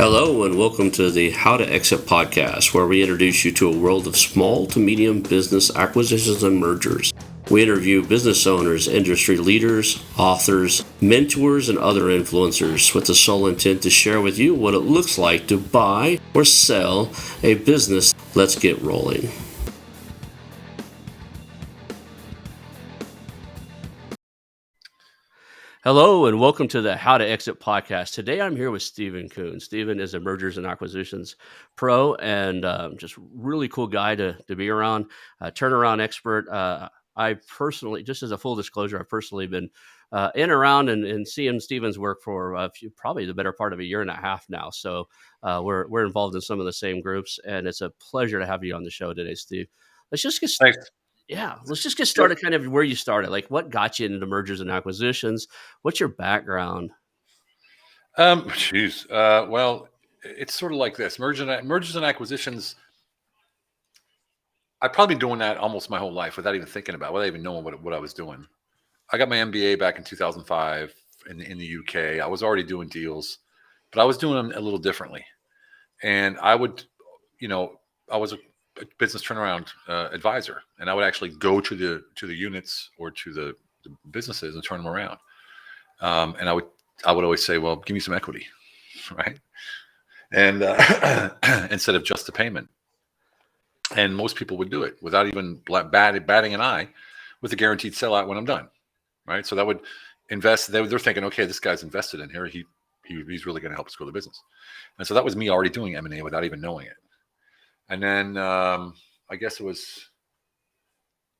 Hello and welcome to the How to Exit podcast, where we introduce you to a world of small to medium business acquisitions and mergers. We interview business owners, industry leaders, authors, mentors, and other influencers with the sole intent to share with you what it looks like to buy or sell a business. Let's get rolling. Hello and welcome to the How to Exit podcast. Today I'm here with Stephen Kuhn. Stephen is a mergers and acquisitions pro and just really cool guy to be around, turnaround expert. I personally, just as a full disclosure, I've personally been in around and seeing Stephen's work for probably the better part of a year and a half now. So we're involved in some of the same groups, and it's a pleasure to have you on the show today, Steve. Let's just get started. Thanks. Yeah, let's just get started kind of where you started. Like, what got you into mergers and acquisitions? What's your background? Well, it's sort of like this. Mergers and acquisitions, I've probably been doing that almost my whole life without even thinking about it, without even knowing what I was doing. I got my MBA back in 2005 in the UK. I was already doing deals, but I was doing them a little differently. And I would, I was a business turnaround advisor, and I would actually go to the units or to the businesses and turn them around. And I would always say, well, give me some equity, right? And instead of just the payment. And most people would do it without even batting an eye, with a guaranteed sellout when I'm done, right? So that would invest. They're thinking, okay, this guy's invested in here. He's really going to help us grow the business. And so that was me already doing M&A without even knowing it. And then I guess it was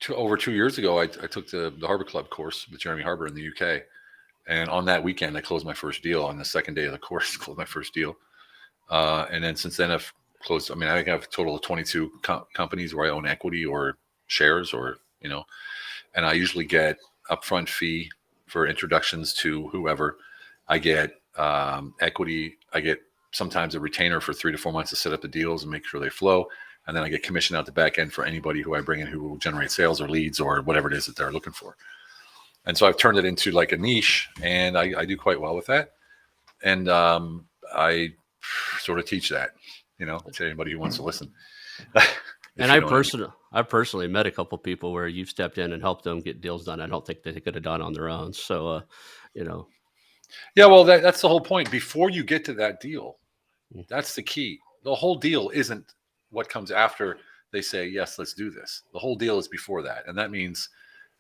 over 2 years ago, I took the Harbor Club course with Jeremy Harbour in the UK. And on that weekend, I closed my first deal. On the second day of the course, closed my first deal. And then since then, I've closed. I mean, I have a total of 22 companies where I own equity or shares, and I usually get upfront fee for introductions to whoever. I get equity. I get sometimes a retainer for 3 to 4 months to set up the deals and make sure they flow. And then I get commission out the back end for anybody who I bring in who will generate sales or leads or whatever it is that they're looking for. And so I've turned it into like a niche, and I do quite well with that. And I sort of teach that, to anybody who wants to listen. And I personally met a couple of people where you've stepped in and helped them get deals done. I don't think they could have done on their own. So, Yeah, well, that's the whole point. Before you get to that deal, that's the key. The whole deal isn't what comes after they say, yes, let's do this. The whole deal is before that. And that means,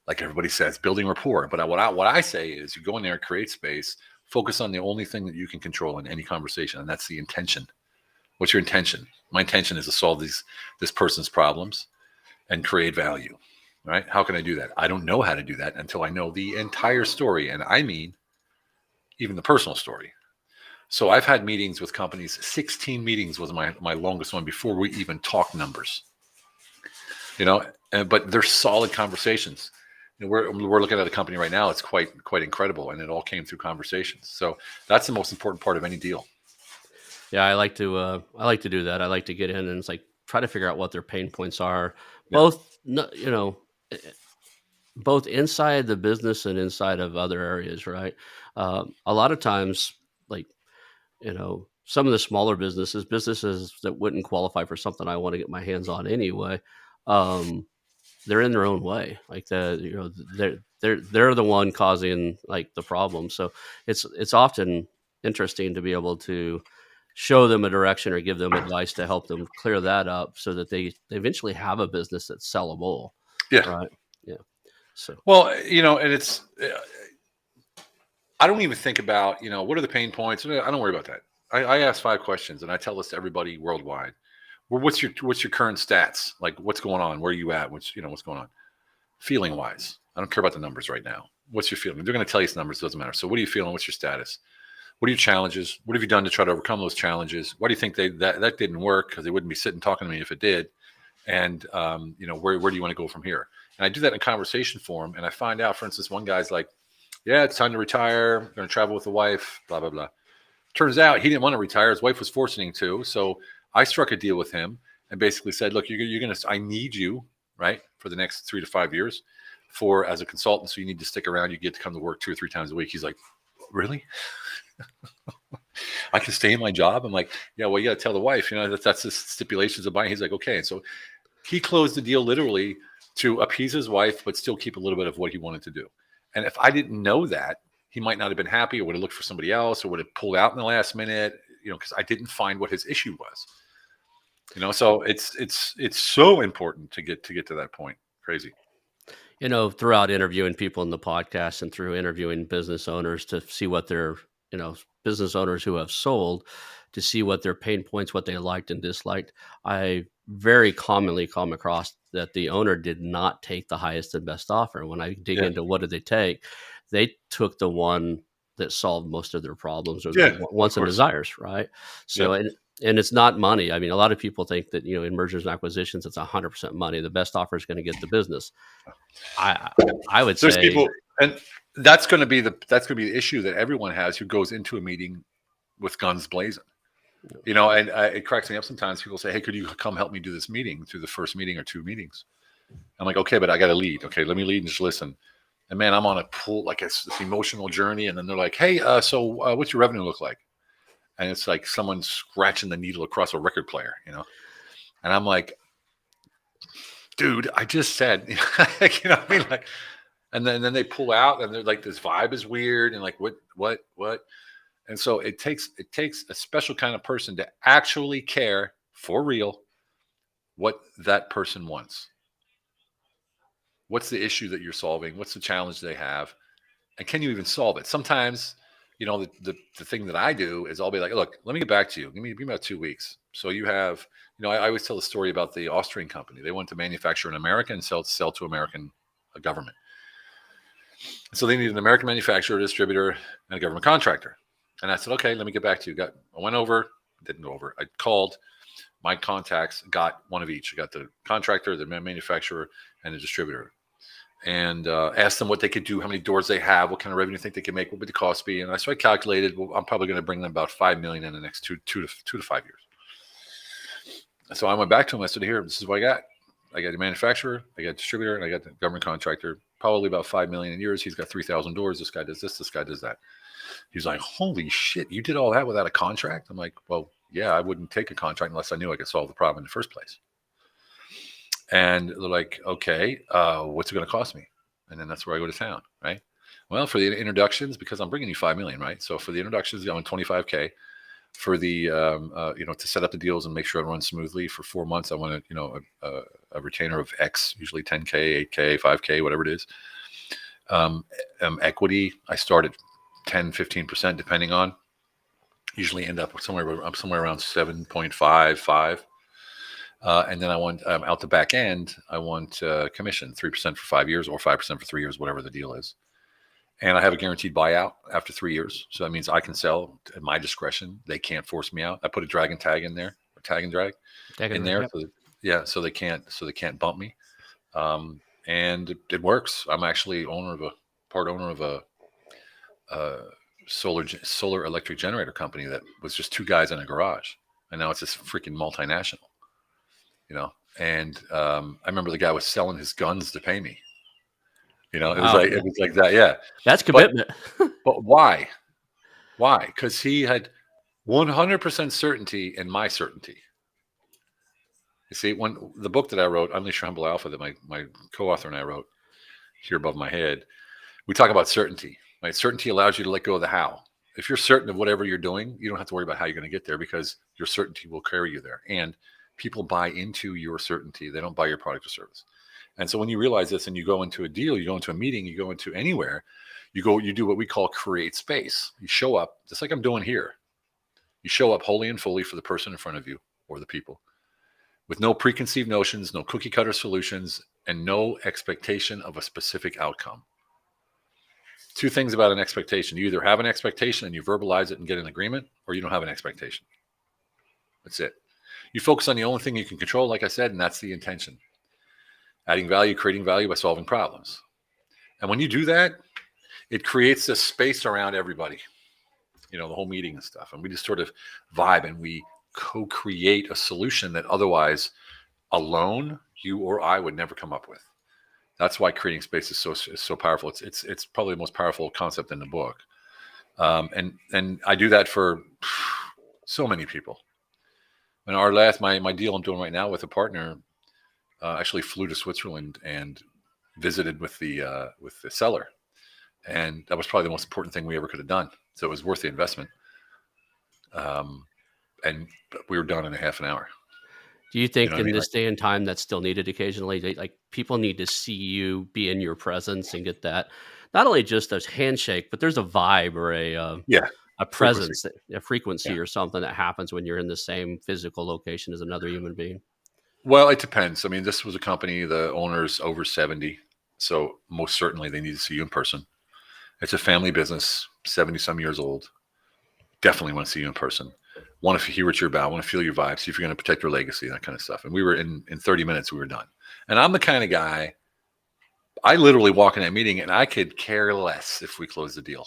like everybody says, building rapport. But what I say is, you go in there, create space, focus on the only thing that you can control in any conversation, and that's the intention. What's your intention? My intention is to solve this person's problems and create value, right? How can I do that? I don't know how to do that until I know the entire story, and I mean even the personal story. So I've had meetings with companies. 16 meetings was my longest one before we even talk numbers. But they're solid conversations. We're looking at a company right now. It's quite incredible, and it all came through conversations. So that's the most important part of any deal. Yeah, I like to do that. I like to get in and it's like try to figure out what their pain points are, Yeah. both inside the business and inside of other areas, right? A lot of times, like some of the smaller businesses that wouldn't qualify for something I want to get my hands on anyway. They're in their own way. Like they're the one causing like the problem. So it's often interesting to be able to show them a direction or give them advice to help them clear that up so that they eventually have a business that's sellable. Yeah. Right. Yeah. So, well, and it's, I don't even think about, what are the pain points? I don't worry about that. I ask 5 questions, and I tell this to everybody worldwide. Well, what's your current stats? Like, what's going on? Where are you at? What's going on? Feeling wise, I don't care about the numbers right now. What's your feeling? They're going to tell you some numbers. It doesn't matter. So what are you feeling? What's your status? What are your challenges? What have you done to try to overcome those challenges? Why do you think that didn't work? Because they wouldn't be sitting talking to me if it did. And, where do you want to go from here? And I do that in conversation form. And I find out, for instance, one guy's like, yeah, it's time to retire. I'm going to travel with the wife, blah, blah, blah. Turns out he didn't want to retire. His wife was forcing him to. So I struck a deal with him and basically said, look, I need you, right, for the next 3 to 5 years as a consultant. So you need to stick around. You get to come to work 2 or 3 times a week. He's like, really? I can stay in my job. I'm like, yeah, well, you got to tell the wife, that's the stipulations of buying. He's like, okay. And so he closed the deal literally to appease his wife, but still keep a little bit of what he wanted to do. And if I didn't know that, he might not have been happy, or would have looked for somebody else, or would have pulled out in the last minute, because I didn't find what his issue was. So it's so important to get to that point. Crazy. Throughout interviewing people in the podcast and through interviewing business owners to see what their, business owners who have sold, to see what their pain points, what they liked and disliked, I very commonly come across that the owner did not take the highest and best offer. When I dig Yeah. into what did they take, they took the one that solved most of their problems or their Yeah. Of wants and course. desires, right? So, Yep. and it's not money. I mean, a lot of people think that, in mergers and acquisitions, it's 100% money. The best offer is going to get the business. I I would There's say, people, and that's going to be the issue that everyone has who goes into a meeting with guns blazing. And it cracks me up sometimes. People say, "Hey, could you come help me do this meeting through the first meeting or two meetings?" I'm like, "Okay, but I got to lead. Okay, let me lead and just listen." And man, I'm on a pull, like this emotional journey, and then they're like, "Hey, so what's your revenue look like?" And it's like someone scratching the needle across a record player. And I'm like, "Dude, I just said," like, what I mean? Like, and then they pull out, and they're like, "This vibe is weird," and like, what? And so it takes a special kind of person to actually care for real what that person wants. What's the issue that you're solving? What's the challenge they have? And can you even solve it? Sometimes, the thing that I do is I'll be like, look, let me get back to you. Give me about 2 weeks. So you have, I always tell the story about the Austrian company. They want to manufacture in America and sell to American government. So they need an American manufacturer, distributor, and a government contractor. And I said, okay, let me get back to you. I went over, didn't go over. I called my contacts, got one of each. I got the contractor, the manufacturer, and the distributor, and asked them what they could do, how many doors they have, what kind of revenue think they can make, what would the cost be. And so I calculated, well, I'm probably going to bring them about 5 million in the next two to 5 years. So I went back to him. I said, here, this is what I got. I got a manufacturer, I got a distributor, and I got the government contractor. Probably about 5 million in years. He's got 3,000 doors. This guy does this. This guy does that. He's like, holy shit, you did all that without a contract? I'm like, well, yeah, I wouldn't take a contract unless I knew I could solve the problem in the first place. And they're like, okay, what's it going to cost me? And then that's where I go to town, right? Well, for the introductions, because I'm bringing you 5 million, right? So for the introductions, I'm on 25K. For the to set up the deals and make sure it runs smoothly for 4 months, I want a retainer of X, usually 10K, 8K, 5K, whatever it is. Equity, I start at 10-15% depending on. Usually end up somewhere around 7.55. And then I want out the back end, I want commission 3% for 5 years or 5% for 3 years, whatever the deal is. And I have a guaranteed buyout after 3 years. So that means I can sell at my discretion. They can't force me out. I put a drag and tag in there, or tag and drag in there. yep. So they can't bump me. And it works. I'm actually part owner of a solar electric generator company that was just two guys in a garage. And now it's this freaking multinational, And I remember the guy was selling his guns to pay me. It was Wow, like that. Yeah. that's But commitment. But why? Why? Because he had 100% certainty in my certainty. You see, when the book that I wrote, Unleash Your Humble Alpha, that my co-author and I wrote here above my head, we talk about certainty. Right? Certainty allows you to let go of the how. If you're certain of whatever you're doing, you don't have to worry about how you're going to get there because your certainty will carry you there. And people buy into your certainty. They don't buy your product or service. And so when you realize this and you go into a deal, you go into a meeting, you go into anywhere, you do what we call create space. You show up just like I'm doing here. You show up wholly and fully for the person in front of you or the people with no preconceived notions, no cookie cutter solutions, and no expectation of a specific outcome. Two things about an expectation. You either have an expectation and you verbalize it and get an agreement, or you don't have an expectation. That's it. You focus on the only thing you can control, like I said, and that's the intention. Adding value, creating value by solving problems. And when you do that, it creates this space around everybody, the whole meeting and stuff. And we just sort of vibe and we co-create a solution that otherwise alone you or I would never come up with. That's why creating space is so powerful. It's probably the most powerful concept in the book. And I do that for so many people. And my deal I'm doing right now with a partner actually flew to Switzerland and visited with the seller, and that was probably the most important thing we ever could have done. So it was worth the investment. Um, and we were done in a half an hour. Do you You know think what I in mean? this day and time that's still needed occasionally? Like people need to see you be in your presence and get that not only just a handshake, but there's a vibe or Yeah, a frequency. presence, a frequency Yeah. or something that happens when you're in the same physical location as another human being. Well, it depends. I mean, this was a company. The owner's over 70, so most certainly they need to see you in person. It's a family business, 70 some years old. Definitely want to see you in person. Want to hear what you're about. Want to feel your vibe. See if you're going to protect your legacy, that kind of stuff. And we were in 30 minutes. We were done. And I'm the kind of guy. I literally walk in that meeting and I could care less if we close the deal.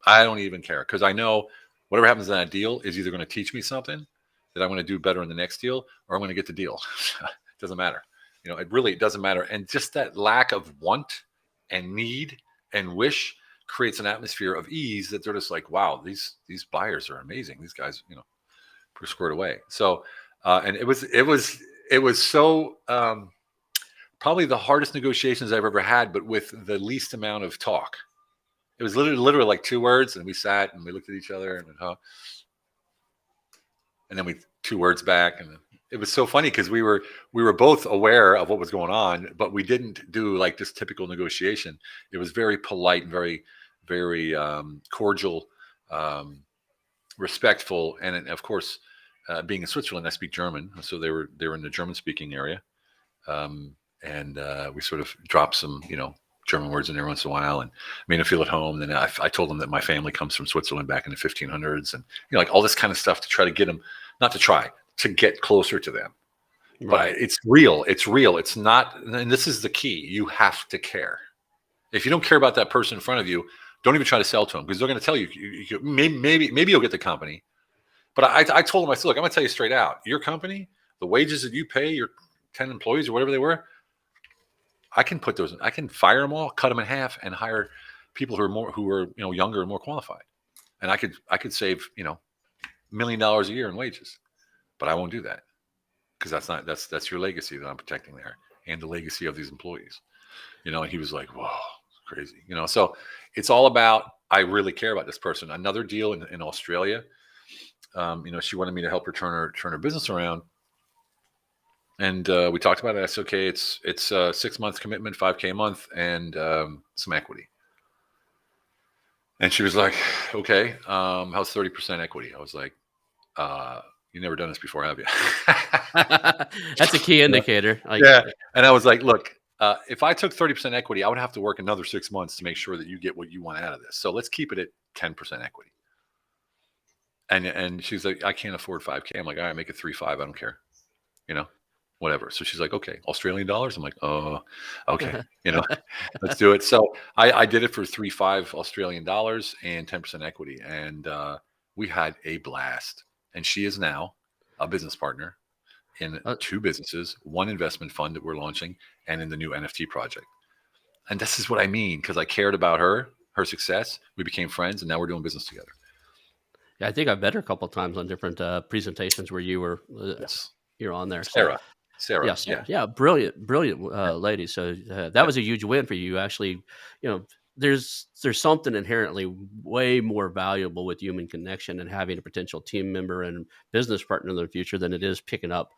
I don't even care because I know whatever happens in that deal is either going to teach me something that I'm going to do better in the next deal, or I'm going to get the deal. It doesn't matter. It really doesn't matter. And just that lack of want and need and wish creates an atmosphere of ease that they're just like, wow, these buyers are amazing. These guys, are squared away. So, and it was so probably the hardest negotiations I've ever had, but with the least amount of talk. It was literally like two words, and we sat and we looked at each other and went, huh? And then we two words back, and it was so funny because we were both aware of what was going on, but we didn't do like this typical negotiation. It was very polite and very cordial, um, respectful, and of course, being in Switzerland, I speak German, so they were in the German speaking area, um, and we sort of dropped some German words in there once in a while, and made them feel at home. Then I told them that my family comes from Switzerland back in the 1500s, and like all this kind of stuff to try to get them, not to try to get closer to them. But Right. it's real. It's real. It's not. And this is the key. You have to care. If you don't care about that person in front of you, don't even try to sell to them because they're going to tell you, maybe you'll get the company. But I told them, I said, look, I'm going to tell you straight out. Your company, the wages that you pay your 10 employees or whatever they were, I can fire them all, cut them in half, and hire people who are younger and more qualified. And I could save $1 million a year in wages, but I won't do that because that's your legacy that I'm protecting there, and the legacy of these employees. And he was like, whoa, crazy. So it's all about, I really care about this person. Another deal in Australia. She wanted me to help her turn her business around. And we talked about it. I said, okay, it's a 6 month commitment, 5K a month, and some equity. And she was like, okay, how's 30% equity? I was like, you never done this before, have you? That's a key Yeah. indicator. Like, Yeah. And I was like, look, if I took 30% equity, I would have to work another 6 months to make sure that you get what you want out of this. So let's keep it at 10% equity. And she's like, I can't afford 5K. I'm like, all right, make it 3.5. I don't care. You know, whatever. So she's like, okay, Australian dollars. I'm like, oh, okay, let's do it. So I did it for 3.5 Australian dollars and 10% equity, and we had a blast. And she is now a business partner in uh, two businesses, one investment fund that we're launching, and in the new NFT project. And this is what I mean because I cared about her success. We became friends, and now we're doing business together. yeah, I think I've met her a couple of times on different presentations where Yes, you're on there. So Sarah, yes, yeah, yeah, brilliant yeah, lady. So that yeah, was a huge win for you. Actually, there's something inherently way more valuable with human connection and having a potential team member and business partner in the future than it is picking up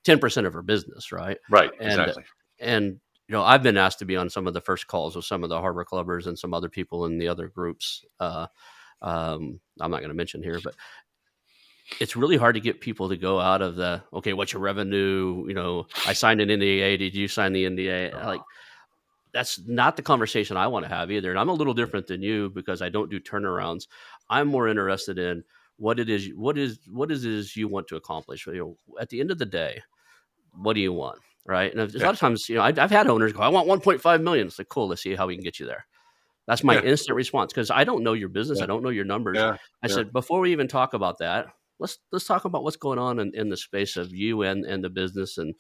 10% of her business, right? right, And exactly. and I've been asked to be on some of the first calls with some of the harbor clubbers and some other people in the other groups. I'm not going to mention here, but it's really hard to get people to go out of the, okay, what's your revenue? I signed an NDA. Did you sign the NDA? Uh, Like, that's not the conversation I want to have either. And I'm a little different than you because I don't do turnarounds. I'm more interested in what is you want to accomplish. At the end of the day, what do you want? Right. And there's a yeah, lot of times, I've had owners go, I want 1.5 million. It's like, cool. Let's see how we can get you there. That's my yeah, instant response because I don't know your business. yeah, I don't know your numbers. yeah, I yeah. said, before we even talk about that, let's talk about what's going on in the space of you and the business. And,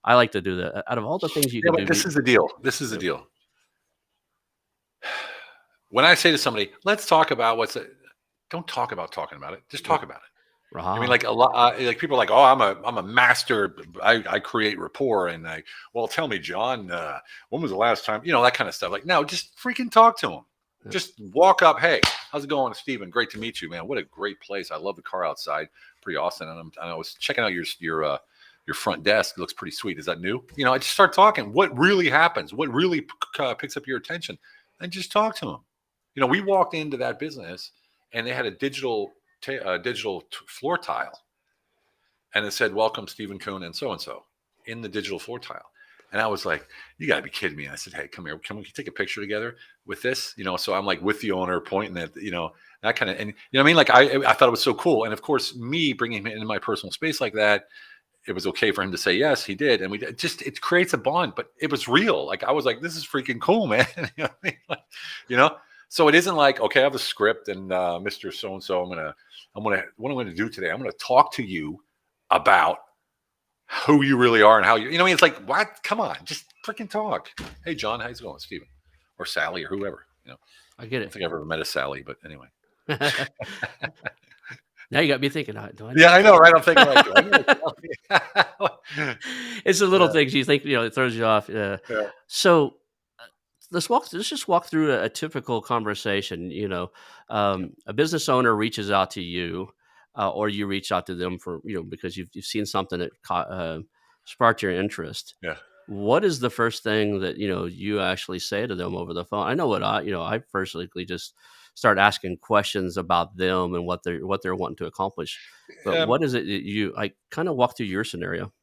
I like to do that. Out of all the things you Yeah, can but do, this is the deal. This is the you know, deal. when I say to somebody, let's talk about don't talk about talking about it. Just Uh, talk about it. I mean, Raha. like a lot, like people are like, "Oh, I'm a master. I create rapport." And well, tell me, John, when was the last time? That kind of stuff. Like, no, just freaking talk to them. Yeah. Just walk up. Hey, how's it going, Steven? Great to meet you, man. What a great place. I love the car outside. Pretty awesome. And I was checking out your front desk. It looks pretty sweet. Is that new? I just start talking. What really happens? What really picks up your attention? And just talk to them. We walked into that business and they had a digital floor tile, and it said, "Welcome, Stephen Kuhn and so in the digital floor tile." And I was like, "You got to be kidding me!" And I said, "Hey, come here. Can we take a picture together with this?" So I'm like with the owner, pointing at that kind of, and what I mean. Like I thought it was so cool, and of course, me bringing him into my personal space like that, it was okay for him to say yes. He did, and it creates a bond. But it was real. Like I was like, "This is freaking cool, man." What I mean? Like, you know. So it isn't like, okay, I have a script, and Mr. So and so, what I'm gonna do today. I'm gonna talk to you about who you really are and how you. It's like, what? Come on, just freaking talk. Hey, John, how's it going, Steven? Or Sally or whoever. I get I don't think I've ever met a Sally, but anyway. it. Now you got me thinking, do I know Yeah, a I know, Sally? right? I'm thinking like, do I know a Sally? It's the little Yeah, things you think, it throws you off. yeah, So let's just walk through a typical conversation. yeah, A business owner reaches out to you, or you reach out to them for because you've seen something that sparked your interest. yeah. What is the first thing that you actually say to them over the phone? I know what I personally just start asking questions about them and what they're wanting to accomplish. But Um, what is it that I kind of walk through your scenario?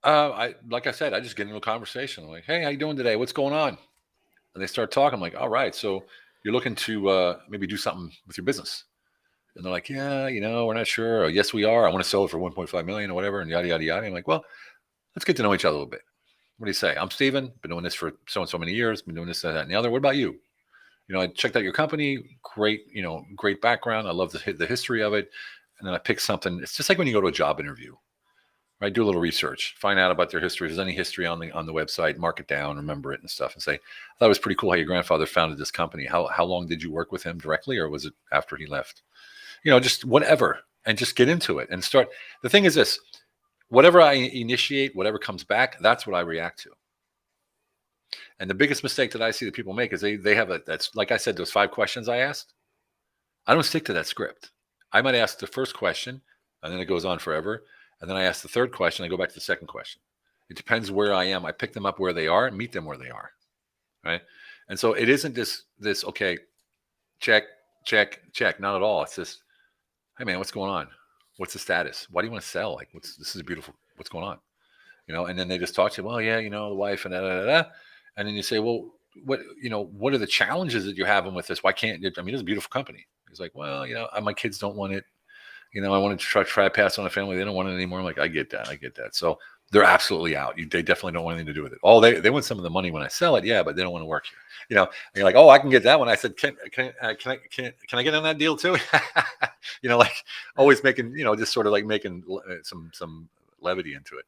I like I said, I just get into a conversation. I'm like, hey, how you doing today? What's going on? And they start talking. I'm like, all right, so you're looking to maybe do something with your business. And they're like, yeah, we're not sure. Or, yes, we are. I want to sell it for 1.5 million or whatever, and yada yada yada. I'm like, well, let's get to know each other a little bit. What do you say? I'm Steven. Been doing this for so and so many years. Been doing this, that, and the other. What about you? I checked out your company. Great, great background. I love the history of it. And then I pick something. It's just like when you go to a job interview, right? Do a little research, find out about their history. If there's any history on the website, mark it down, remember it and stuff, and say, I thought it was pretty cool how your grandfather founded this company. How long did you work with him directly, or was it after he left? Just whatever, and just get into it and start. The thing is this: whatever I initiate, whatever comes back, that's what I react to. And the biggest mistake that I see that people make is they have that's like I said, those 5 questions I asked. I don't stick to that script. I might ask the first question, and then it goes on forever. And then I ask the third question, I go back to the second question. It depends where I am. I pick them up where they are and meet them where they are. Right. And so it isn't this, okay, check, check, check. Not at all. It's just, hey man, what's going on? What's the status? Why do you want to sell? Like, this is beautiful. What's going on? And then they just talk to you, well, yeah, the wife and da, da, da, da. And then you say, well, what are the challenges that you're having with this? Why can't you? I mean, it's a beautiful company. He's like, well, my kids don't want it. I wanted to try to pass on a family. They don't want it anymore. I'm like, I get that. I get that. So they're absolutely out. They definitely don't want anything to do with it. They want some of the money when I sell it. Yeah, but they don't want to work here. And you're like, oh, I can get that one. I said, can I get on that deal too? Like always making, just sort of like making some levity into it.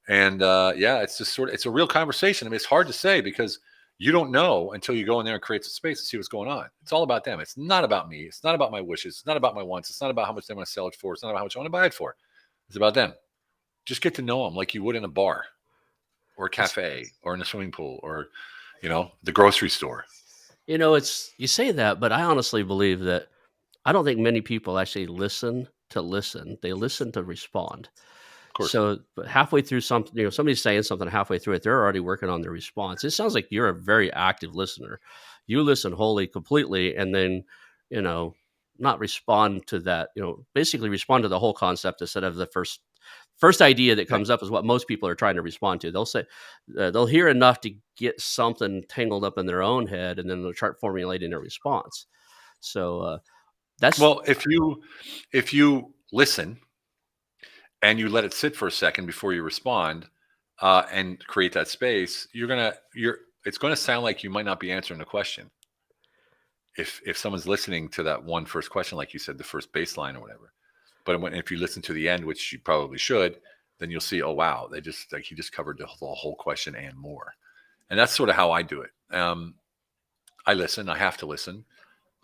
And yeah, it's just it's a real conversation. I mean, it's hard to say because you don't know until you go in there and create some space to see what's going on. It's all about them. It's not about me. It's not about my wishes. It's not about my wants. It's not about how much they want to sell it for. It's not about how much I want to buy it for. It's about them. Just get to know them like you would in a bar or a It's cafe or in a swimming pool or, the grocery store. it's you say that, but I honestly believe that I don't think many people actually listen to listen. They listen to respond. Of course. So, but halfway through something, somebody's saying something halfway through it, they're already working on their response. It sounds like you're a very active listener. You listen wholly, completely, and then, you know, not respond to that. Basically respond to the whole concept instead of the first idea that Yeah. comes up is what most people are trying to respond to. They'll say they'll hear enough to get something tangled up in their own head, and then they'll start formulating a response. So that's Well, if you listen and you let it sit for a second before you respond and create that space, it's gonna sound like you might not be answering the question. If someone's listening to that one first question, like you said, the first baseline or whatever. But if you listen to the end, which you probably should, then you'll see, oh wow, he just covered the whole question and more. And that's sort of how I do it. I listen. I have to listen,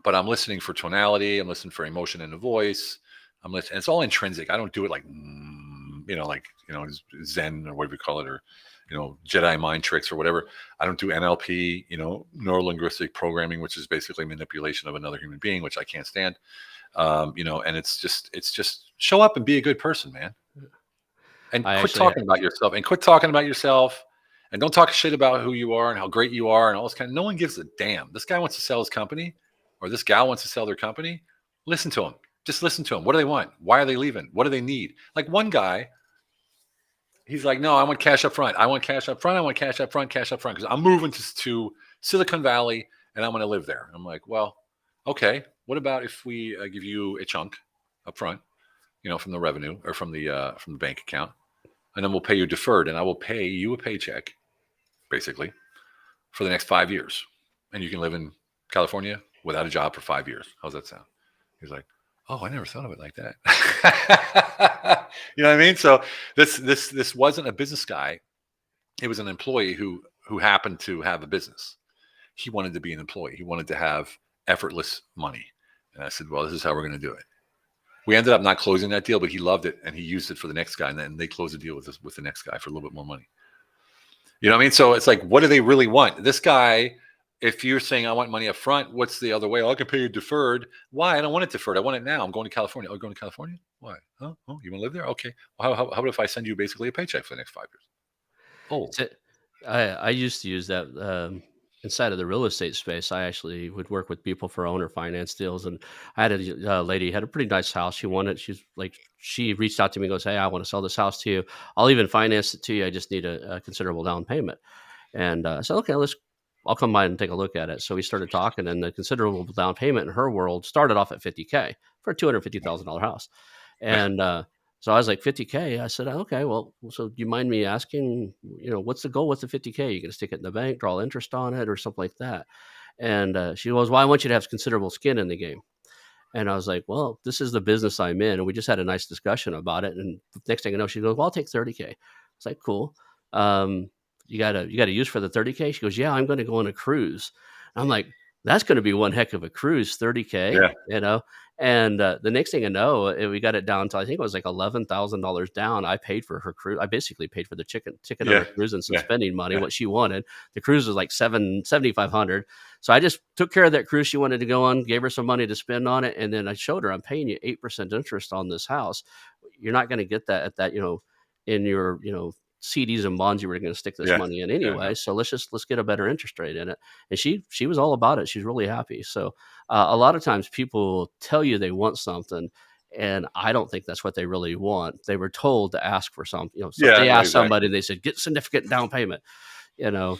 but I'm listening for tonality. I'm listening for emotion in the voice. I'm listening. It's all intrinsic. I don't do it like, Zen or whatever you call it, or, Jedi mind tricks or whatever. I don't do NLP, neuro linguistic programming, which is basically manipulation of another human being, which I can't stand. And it's just show up and be a good person, man. And I quit actually talking about yourself and quit talking about yourself and don't talk shit about who you are and how great you are and all this kind of, no one gives a damn. This guy wants to sell his company or this gal wants to sell their company. Listen to him. Just listen to them. What do they want? Why are they leaving? What do they need? Like one guy, he's like, no, I want cash up front. I want cash up front. I want cash up front, cash up front. Because I'm moving to Silicon Valley and I'm going to live there. I'm like, well, okay. What about if we give you a chunk up front, from the revenue or from the bank account, and then we'll pay you deferred, and I will pay you a paycheck, basically, for the next 5 years, and you can live in California without a job for 5 years. How's that sound? He's like, oh, I never thought of it like that. You know what I mean? So this wasn't a business guy. It was an employee who happened to have a business. He wanted to be an employee. He wanted to have effortless money. And I said, well, this is how we're going to do it. We ended up not closing that deal, but he loved it and he used it for the next guy. And then they closed the deal with the next guy for a little bit more money. You know what I mean? So it's like, what do they really want? This guy, if you're saying I want money up front, what's the other way? Oh, I can pay you deferred. Why? I don't want it deferred. I want it now. I'm going to California. Oh, you're going to California? Why? Huh? Oh, you want to live there? Okay. Well, how about if I send you basically a paycheck for the next 5 years? Oh, So, I used to use that inside of the real estate space. I actually would work with people for owner finance deals, and I had a lady had a pretty nice house. She wanted. She's like she reached out to me and goes, "Hey, I want to sell this house to you. I'll even finance it to you. I just need a considerable down payment." And I said, "Okay, I'll come by and take a look at it." So we started talking, and the considerable down payment in her world started off at 50K for a $250,000 house, and so I was like, 50K. I said, okay, well, so do you mind me asking, what's the goal with the 50K? You going to stick it in the bank, draw interest on it, or something like that? And she goes, well, I want you to have considerable skin in the game. And I was like, well, this is the business I'm in. And we just had a nice discussion about it. And the next thing I know, she goes, well, I'll take 30K. It's like, cool. Um, you got to use for the 30K? She goes, yeah, I'm going to go on a cruise. I'm like, that's going to be one heck of a cruise, 30K, yeah, And the next thing I know, we got it down to, I think it was like $11,000 down. I paid for her cruise. I basically paid for the ticket on yeah, the cruise and some yeah, spending money, yeah, what she wanted. The cruise was like 7,500. So I just took care of that cruise she wanted to go on, gave her some money to spend on it, and then I showed her, I'm paying you 8% interest on this house. You're not going to get that at that, in your, CDs and bonds you were going to stick this yeah, money in yeah. anyway. No. So let's get a better interest rate in it. And she was all about it. She's really happy. So a lot of times people tell you they want something, and I don't think that's what they really want. They were told to ask for something. So Yeah, they yeah, asked somebody, exactly. they said, get significant down payment. You know,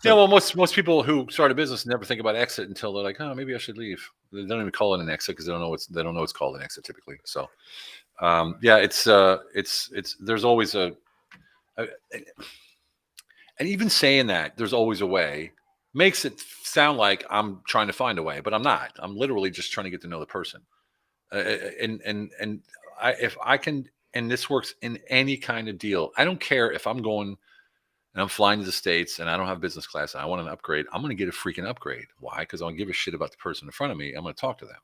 Yeah, so well, most people who start a business never think about exit until they're like, oh, maybe I should leave. They don't even call it an exit because they don't know it's called an exit typically. So yeah, it's there's always a and even saying that there's always a way makes it sound like I'm trying to find a way, but I'm not. I'm literally just trying to get to know the person. And if I can, and this works in any kind of deal. I don't care if I'm going and I'm flying to the States and I don't have business class and I want an upgrade. I'm going to get a freaking upgrade. Why? Because I don't give a shit about the person in front of me. I'm going to talk to them.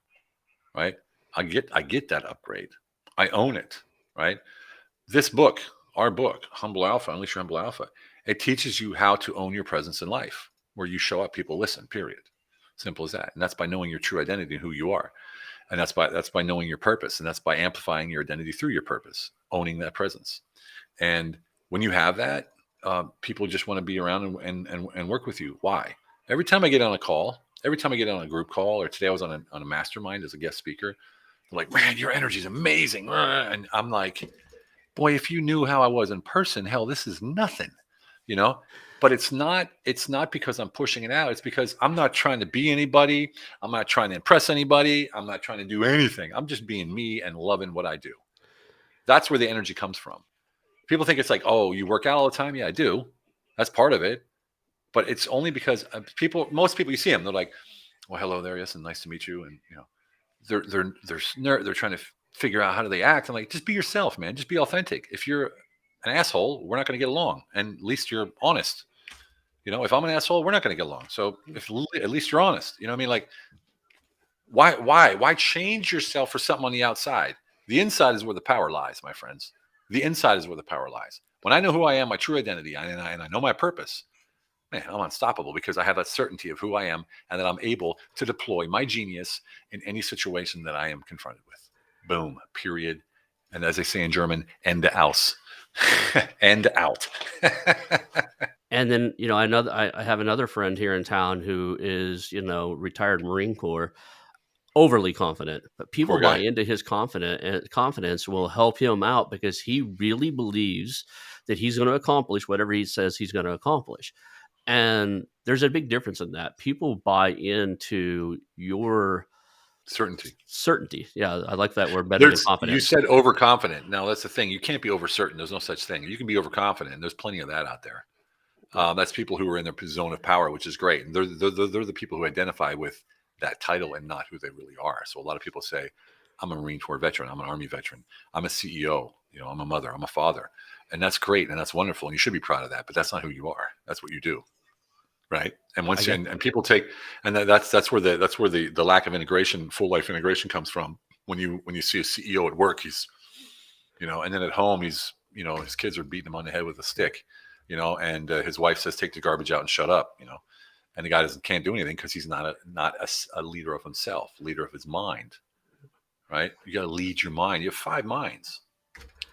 Right? I get that upgrade. I own it. Right? This book, our book, Humble Alpha, Unleash Your Humble Alpha, it teaches you how to own your presence in life, where you show up, people listen, period. Simple as that. And that's by knowing your true identity and who you are. And that's by knowing your purpose. And that's by amplifying your identity through your purpose, owning that presence. And when you have that, people just want to be around and work with you. Why? Every time I get on a call, every time I get on a group call, or today I was on a mastermind as a guest speaker, they're like, man, your energy is amazing. And I'm like, boy, if you knew how I was in person, hell, this is nothing, you know. But it's not because I'm pushing it out. It's because I'm not trying to be anybody. I'm not trying to impress anybody. I'm not trying to do anything. I'm just being me and loving what I do. That's where the energy comes from. People think it's like, oh, you work out all the time. Yeah, I do. That's part of it. But it's only because most people, you see them, they're like, well, hello there, yes, and nice to meet you. And they're trying to figure out how do they act. I'm like, just be yourself, man. Just be authentic. If you're an asshole, we're not going to get along. And at least you're honest. If I'm an asshole, we're not going to get along. So if at least you're honest, you know what I mean? Like, why change yourself for something on the outside? The inside is where the power lies, my friends. The inside is where the power lies. When I know who I am, my true identity, and I know my purpose, man, I'm unstoppable because I have that certainty of who I am and that I'm able to deploy my genius in any situation that I am confronted with. Boom, period. And as they say in German, Ende aus. End out. And then, I have another friend here in town who is, retired Marine Corps, overly confident, but people Poor buy guy. into his confidence will help him out because he really believes that he's going to accomplish whatever he says he's going to accomplish. And there's a big difference in that. People buy into your Certainty. certainty. Yeah, I like that word better than You confidence. said overconfident. Now that's the thing. You can't be over certain. There's no such thing. You can be overconfident. There's plenty of that out there. That's people who are in their zone of power, which is great. And they're the people who identify with that title and not who they really are. So a lot of people say, I'm a Marine Corps veteran. I'm an Army veteran. I'm a CEO. I'm a mother. I'm a father. And that's great. And that's wonderful. And you should be proud of that. But that's not who you are. That's what you do. Right. And I once guess. and people take, and that's where the lack of integration, full life integration comes from. When you see a CEO at work, he's, and then at home, he's, his kids are beating him on the head with a stick, and his wife says, take the garbage out and shut up, and the guy can't do anything because he's not a leader of himself, leader of his mind, right? You got to lead your mind. You have 5 minds.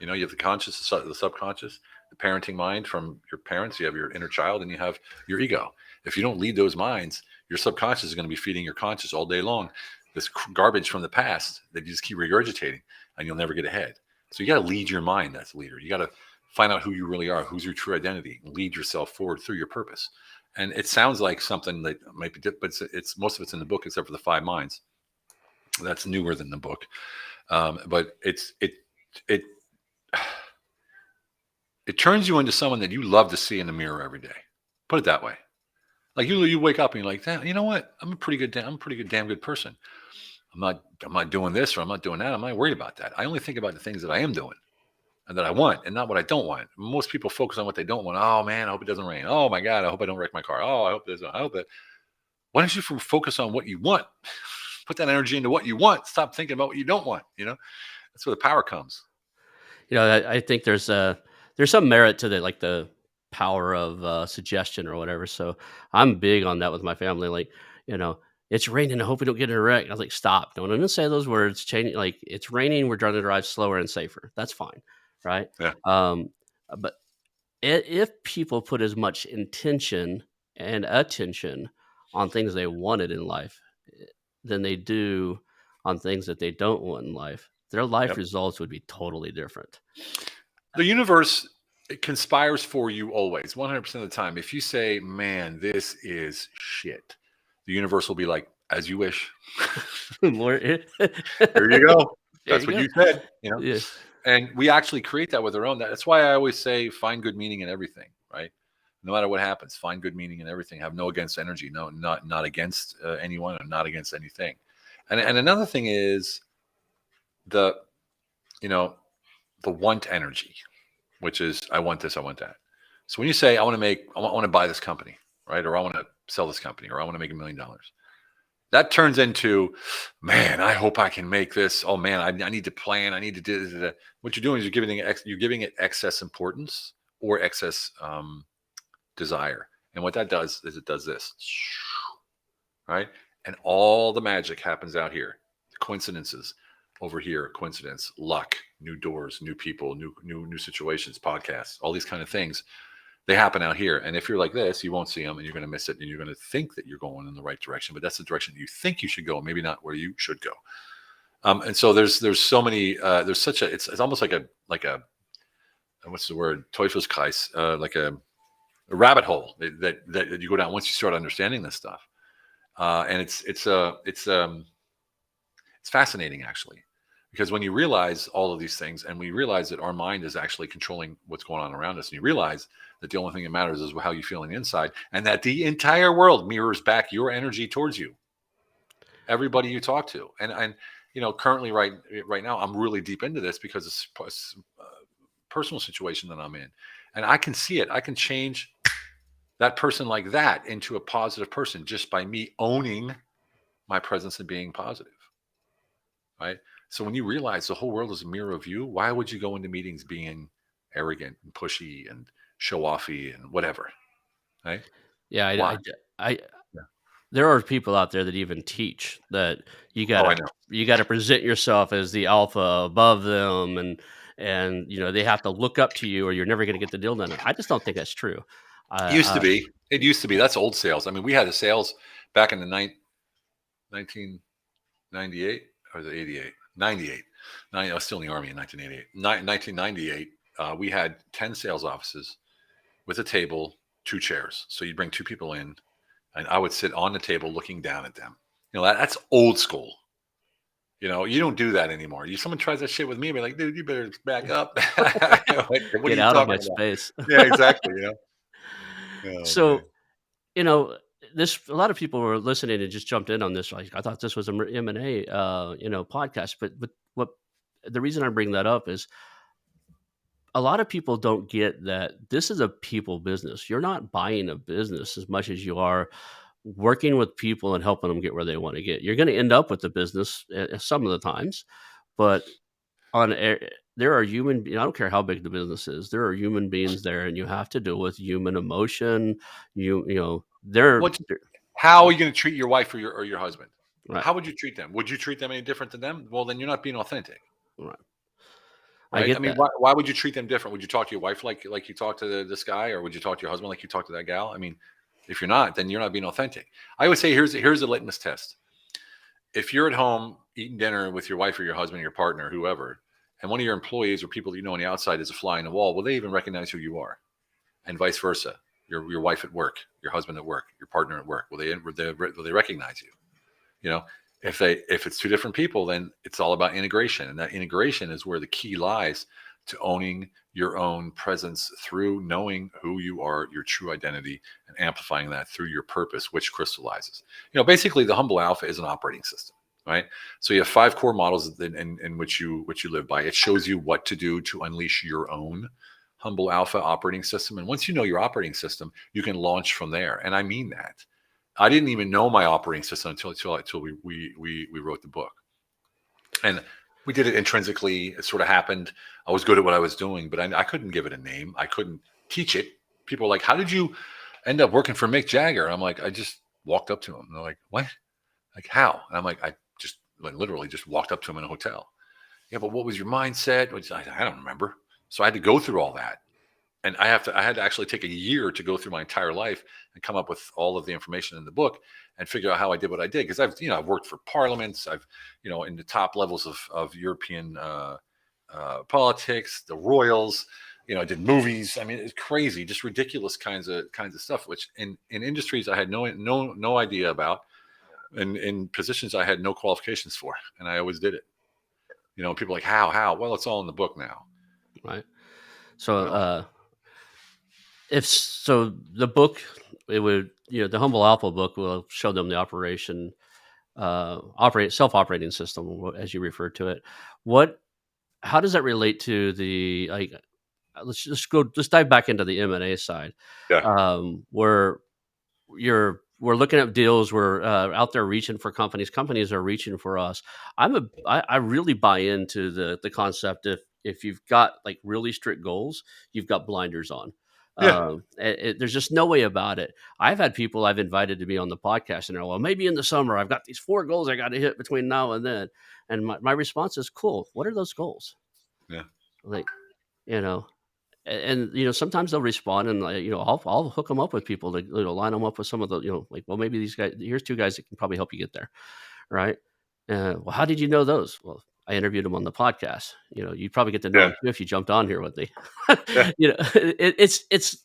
You have the conscious, the subconscious, the parenting mind from your parents. You have your inner child, and you have your ego. If you don't lead those minds, your subconscious is going to be feeding your conscious all day long this garbage from the past that you just keep regurgitating, and you'll never get ahead. So you got to lead your mind as a leader. You got to find out who you really are, who's your true identity, and lead yourself forward through your purpose. And it sounds like something that might be, but it's most of it's in the book except for the 5 minds. That's newer than the book, but it it turns you into someone that you love to see in the mirror every day. Put it that way. Like you wake up and you're like, you know what? I'm a pretty good damn good person. I'm not doing this or I'm not doing that. I'm not worried about that. I only think about the things that I am doing and that I want and not what I don't want. Most people focus on what they don't want. Oh man, I hope it doesn't rain. Oh my God, I hope I don't wreck my car. Oh, I hope this. I hope that. Why don't you focus on what you want? Put that energy into what you want. Stop thinking about what you don't want. That's where the power comes. I think there's some merit to the power of suggestion or whatever. So I'm big on that with my family. Like, it's raining. I hope we don't get in a wreck. I was like, stop! Don't even say those words. Change. Like, it's raining. We're trying to drive slower and safer. That's fine, right? Yeah. But if people put as much intention and attention on things they wanted in life than they do on things that they don't want in life, their life Yep. results would be totally different. The universe, it conspires for you always, 100% of the time. If you say, man, this is shit, the universe will be like, as you wish. More Here you go. There That's you what go. you said, Yeah. and we actually create that with our own. That's why I always say, find good meaning in everything, right? No matter what happens, find good meaning in everything. Have no against energy, no, not against anyone, or not against anything. And another thing is the, you know, the want energy, which is I want this, I want that. So when you say I want to buy this company, right, or I want to sell this company, or I want to make $1,000,000, that turns into, man, I hope I can make this. Oh man, I need to plan. I need to do this. What you're doing is you're giving it excess importance or excess desire. And what that does is it does this, right? And all the magic happens out here. Coincidences over here, coincidence, luck, new doors, new people, new situations, podcasts, all these kind of things. They happen out here. And if you're like this, you won't see them and you're going to miss it. And you're going to think that you're going in the right direction, but that's the direction you think you should go, maybe not where you should go. And so there's so many, there's such a, it's almost like a, what's the word? Teufelskreis, like a rabbit hole that you go down once you start understanding this stuff. And it's fascinating actually, because when you realize all of these things and we realize that our mind is actually controlling what's going on around us, and you realize that the only thing that matters is how you feel on the inside, and that the entire world mirrors back your energy towards you, everybody you talk to. And currently right now I'm really deep into this because it's a personal situation that I'm in, and I can see it. I can change that person like that into a positive person just by me owning my presence and being positive, right? So when you realize the whole world is a mirror of you, why would you go into meetings being arrogant and pushy and show offy and whatever, right? Yeah, Why? I Yeah. there are people out there that even teach that you Oh, I gotta know. you gotta present yourself as the alpha above them, and they have to look up to you or you're never gonna get the deal done. I just don't think that's true. It used to Uh, be. It used to be. That's old sales. I mean, we had a sales back in the 1998 or the 88, 98. I was still in the army in 1988. 1998, we had 10 sales offices with a table, two chairs. So you'd bring two people in, and I would sit on the table looking down at them. That's old school. You don't do that anymore. Someone tries that shit with me, I'd be like, dude, you better back up. Like, what are get you out of my talking about? space. Yeah, exactly. Oh man. So, you know, this a lot of people were listening and just jumped in on this. Like, I thought this was a M&A, podcast, but what the reason I bring that up is a lot of people don't get that this is a people business. You're not buying a business as much as you are working with people and helping them get where they want to get. You're going to end up with the business some of the times, but there are I don't care how big the business is. There are human beings there, and you have to deal with human emotion. You know What they're How are you going to treat your wife or your husband? right, How would you treat them? Would you treat them any different than them? Well, then you're not being authentic, right. I right? I get mean, that. why would you treat them different? Would you talk to your wife like you talk to this guy, or would you talk to your husband like you talk to that gal? I mean, if you're not, then you're not being authentic. I would say here's a litmus test. If you're at home eating dinner with your wife or your husband, or your partner, whoever, and one of your employees or people you know on the outside is a fly on the wall, will they even recognize who you are? And vice versa. Your wife at work, your husband at work, your partner at work, will they recognize you? You know, if it's two different people, then it's all about integration, and that integration is where the key lies to owning your own presence through knowing who you are, your true identity, and amplifying that through your purpose, which crystallizes. Basically, the humble alpha is an operating system, right? So you have five core models in which you live by. It shows you what to do to unleash your own humble alpha operating system, and once you know your operating system, you can launch from there. And I mean that. I didn't even know my operating system until we wrote the book, and we did it intrinsically. It sort of happened. I was good at what I was doing, but I couldn't give it a name. I couldn't teach it. People were like, "How did you end up working for Mick Jagger?" And I'm like, "I just walked up to him." And they're like, "What? Like how?" And I'm like, "I just like, literally just walked up to him in a hotel." Yeah, but what was your mindset? I don't remember. So I had to go through all that, and I had to actually take a year to go through my entire life and come up with all of the information in the book and figure out how I did what I did, because I've worked for parliaments. I've in the top levels of European politics, the royals. I did movies. I mean, it's crazy, just ridiculous kinds of stuff, which in industries I had no idea about, and in positions I had no qualifications for, and I always did it. People are like, how? Well, it's all in the book now. Right. So, You know, if so, the book it would the Humble Alpha book will show them the operate self-operating system as you refer to it. What How does that relate to the like? Let's dive back into the M&A side, yeah, where we're looking at deals. We're out there reaching for companies. Companies are reaching for us. I really buy into the concept. If you've got like really strict goals, you've got blinders on. yeah, There's just no way about it. I've had people I've invited to be on the podcast, and they're, well, maybe in the summer I've got these 4 goals I got to hit between now and then. And my response is, cool. What are those goals? yeah, Like, you know, and sometimes they'll respond, and I'll hook them up with people to line them up with some of the like, well, maybe these guys, here's 2 guys that can probably help you get there, right? Well, how did you know those? Well, I interviewed them on the podcast. You probably get to know yeah, them too if you jumped on here with me. yeah, It's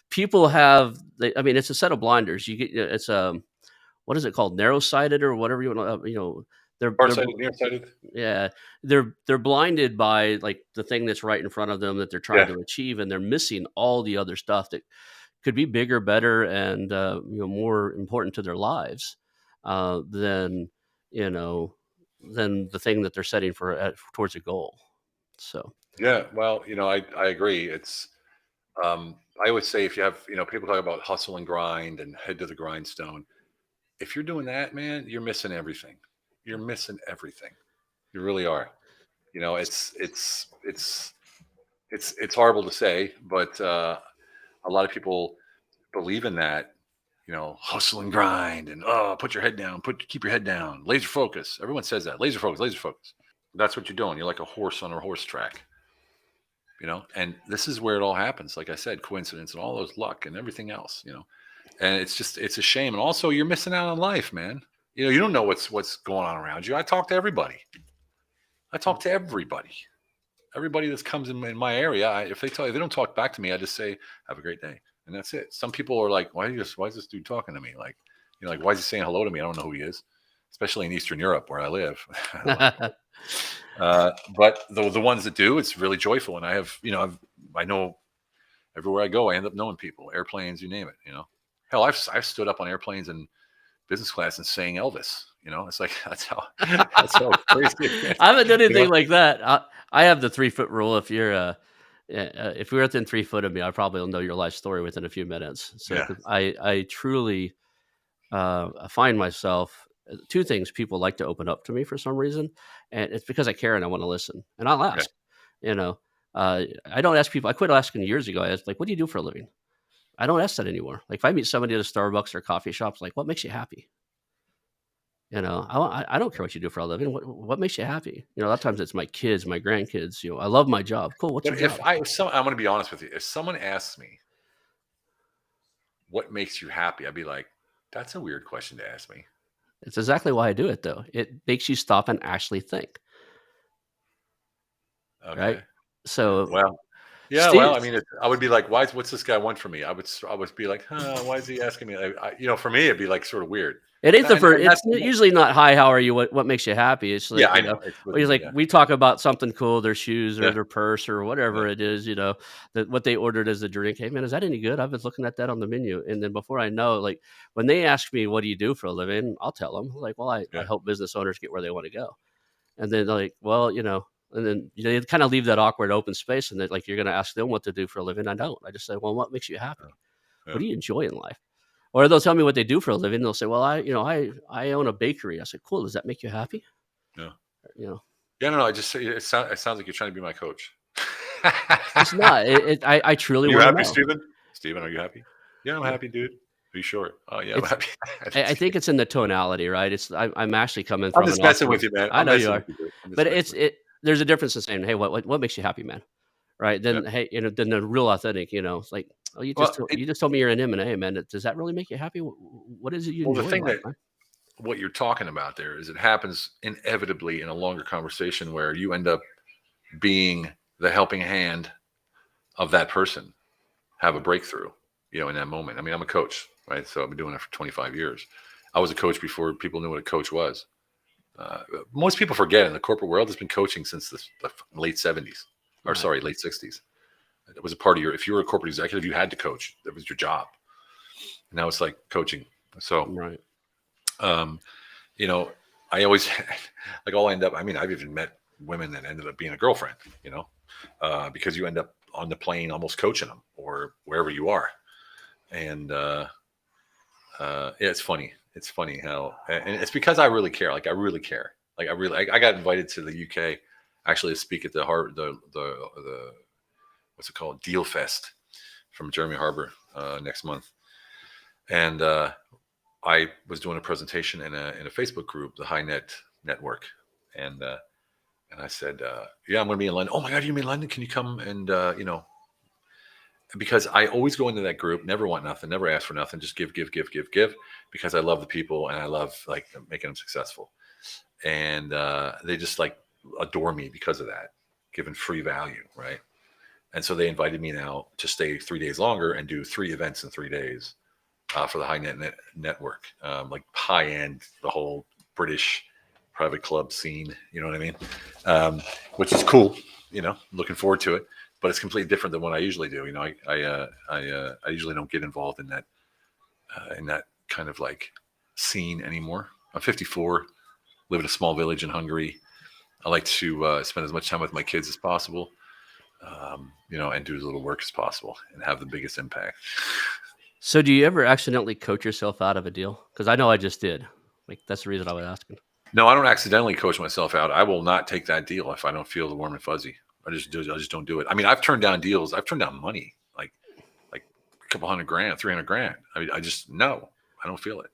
people have I mean, it's a set of blinders. You get it's what is it called, narrow sighted or whatever you want to they're farsighted, nearsighted. yeah, they're blinded by, like, the thing that's right in front of them that they're trying Yeah, to achieve, and they're missing all the other stuff that could be bigger, better, and, more important to their lives, than, you know, than the thing that they're setting towards a goal. So, yeah. Well, I agree. It's I always say if you have, people talk about hustle and grind and head to the grindstone. If you're doing that, man, you're missing everything. You're missing everything. You really are. It's horrible to say, but a lot of people believe in that, hustle and grind and put your head down, keep your head down, laser focus. Everyone says that, laser focus, laser focus. That's what you're doing. You're like a horse on a horse track, and this is where it all happens. Like I said, coincidence and all those luck and everything else, and it's a shame. And also you're missing out on life, man. You don't know what's going on around you. I talk to everybody. Everybody that comes in my area. If they don't talk back to me, I just say, have a great day. And that's it. Some people are like, why is this dude talking to me? Like, like, why is he saying hello to me? I don't know who he is, especially in Eastern Europe where I live. A lot of people. But the ones that do, it's really joyful. And I have, I know everywhere I go, I end up knowing people, airplanes, you name it, Hell, I've stood up on airplanes in business class and saying Elvis, it's like, that's how crazy it is, I haven't done anything like that. I have the 3-foot rule. If you're within 3 foot of me, I probably will know your life story within a few minutes. So Yeah. 'cause I truly find myself two things. People like to open up to me for some reason, and it's because I care and I want to listen, and I'll Yeah. ask. You know, I don't ask people. I quit asking years ago. I asked, like, "What do you do for a living?" I don't ask that anymore. Like, if I meet somebody at a Starbucks or coffee shops, like, "What makes you happy?" I don't care what you do for a living. What makes you happy? A lot of times it's my kids, my grandkids. I love my job. Cool. What's your But job? I'm going to be honest with you. If someone asks me, what makes you happy? I'd be like, that's a weird question to ask me. It's exactly why I do it, though. It makes you stop and actually think, right? Okay. Yeah. So, Well, yeah. Well, Steve, I mean, I would be like, what's this guy want from me? I would be like, why is he asking me? For me, it'd be like sort of weird. it ain't the first. And It's that's, usually not hi. How are you? What makes you happy? It's yeah, like I know. It's with he's me. like Yeah. we talk about something cool, their shoes or Yeah. their purse or Yeah. whatever it is. That what they ordered as a drink. Hey man, is that any good? I was looking at that on the menu, and then before I know, like when they ask me, "What do you do for a living?" I'll tell them, like, "Well, I Yeah. help business owners get where they want to go." And then they're like, "Well, And then they kind of leave that awkward open space, and that like you're going to ask them what to do for a living. I don't. I just say, "Well, what makes you Yeah. happy? What Yeah. do you enjoy in life?" Or they'll tell me what they do for a living. They'll say, "Well, I own a bakery." I said, "Cool. Does that make you happy?" Yeah. You know, Yeah. No. I just say it sounds like you're trying to be my coach. it's not. I truly Are you want to happy, know. Steven? Steven, are you happy? Yeah, I'm Yeah. happy, dude. Are you sure? Oh, yeah, I'm It's. happy. I think it's in the tonality, right? I'm actually coming I'm from an just messing with awkward. you, man. I I'm know you messing are, with you, dude. I'm just but messing with there's a difference in saying, "Hey, what makes you happy, man?" Right? you. Yeah. Then, hey, then the real authentic. It's like, "Oh, Well, you just told me you're an M&A, man. Does that really make you happy? What is it you the enjoy in thing life, that man?" what you're talking about there is it happens inevitably in a longer conversation where you end up being the helping hand of that person have a breakthrough, in that moment. I mean, I'm a coach, right? So I've been doing it for 25 years. I was a coach before people knew what a coach was. Most people forget in the corporate world has been coaching since the late 70s, or Right. sorry, late 60s. It was a part of if you were a corporate executive, you had to coach. That was your job. And now it's like coaching. So, Right. um, you know, I always like I'll end up. I mean, I've even met women that ended up being a girlfriend. Because you end up on the plane almost coaching them or wherever you are, and yeah, it's funny. It's funny how, and it's because I really care. Like I really care. Like I got invited to the UK actually to speak at the Harvard, the what's it called, Deal Fest from Jeremy Harbor next month, and I was doing a presentation in a Facebook group, the High Net Network, and I said, yeah, I'm going to be in London. Oh my God, you're in London? Can you come? And because I always go into that group, never want nothing, never ask for nothing, just give, give, give, give, give, because I love the people and I love like making them successful, and they just like adore me because of that, giving free value, right? And so they invited me now to stay 3 days longer and do 3 events in 3 days for the Network, like high end, the whole British private club scene. You know what I mean? Which is cool. Looking forward to it. But it's completely different than what I usually do. I usually don't get involved in that kind of like scene anymore. I'm 54, live in a small village in Hungary. I like to spend as much time with my kids as possible. and do as little work as possible and have the biggest impact. So do you ever accidentally coach yourself out of a deal? Because I know I just did. Like, that's the reason I was asking. No, I don't accidentally coach myself out. I will not take that deal if I don't feel the warm and fuzzy. I just don't do it. I mean, I've turned down deals. I've turned down money, like a couple hundred grand, 300 grand. I mean, I just no, I don't feel it.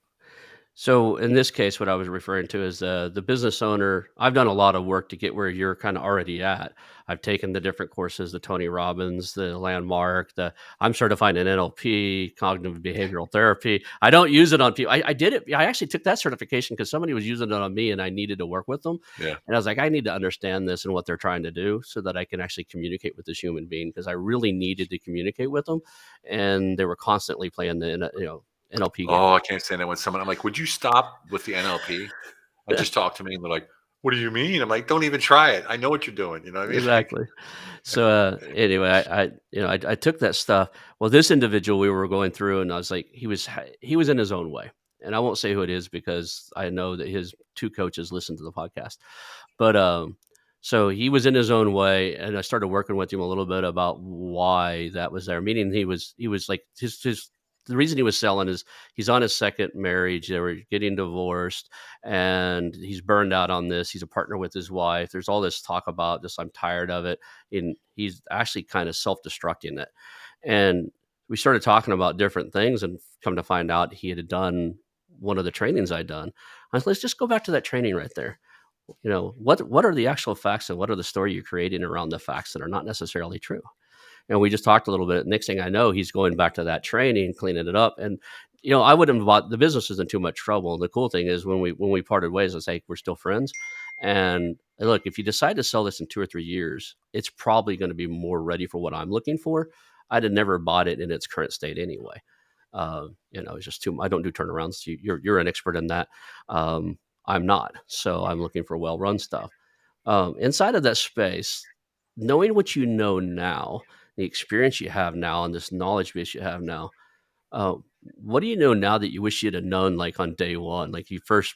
So in this case, what I was referring to is the business owner. I've done a lot of work to get where you're kind of already at. I've taken the different courses, the Tony Robbins, the Landmark, I'm certified in NLP, cognitive behavioral therapy. I don't use it on people. I did it. I actually took that certification because somebody was using it on me and I needed to work with them. Yeah. And I was like, I need to understand this and what they're trying to do so that I can actually communicate with this human being, because I really needed to communicate with them. And they were constantly playing the NLP game. Oh, I can't stand that when someone, I'm like, would you stop with the NLP and just talk to me? And they're like, what do you mean? I'm like, don't even try it. I know what you're doing. You know what I mean? Like, Exactly. So, anyway, I took that stuff. Well, this individual we were going through, and I was like, he was in his own way, and I won't say who it is because I know that his two coaches listen to the podcast. But so he was in his own way, and I started working with him a little bit about why that was there. Meaning he was like his the reason he was selling is he's on his second marriage. They were getting divorced, and he's burned out on this. He's a partner with his wife. There's all this talk about just I'm tired of it, and he's actually kind of self-destructing it. And we started talking about different things, and come to find out he had done one of the trainings I'd done. I was, let's just go back to that training right there. What are the actual facts and what are the story you're creating around the facts that are not necessarily true? And we just talked a little bit. Next thing I know, he's going back to that training, cleaning it up. And I wouldn't have bought the business is in too much trouble. And the cool thing is when we parted ways, I say we're still friends. And look, if you decide to sell this in 2 or 3 years, it's probably going to be more ready for what I'm looking for. I'd have never bought it in its current state anyway. It's just too. I don't do turnarounds. You're an expert in that. I'm not. So I'm looking for well-run stuff. Inside of that space, knowing what you know now, the experience you have now, and this knowledge base you have now, uh, what do you know now that you wish you'd have known, like on day one, like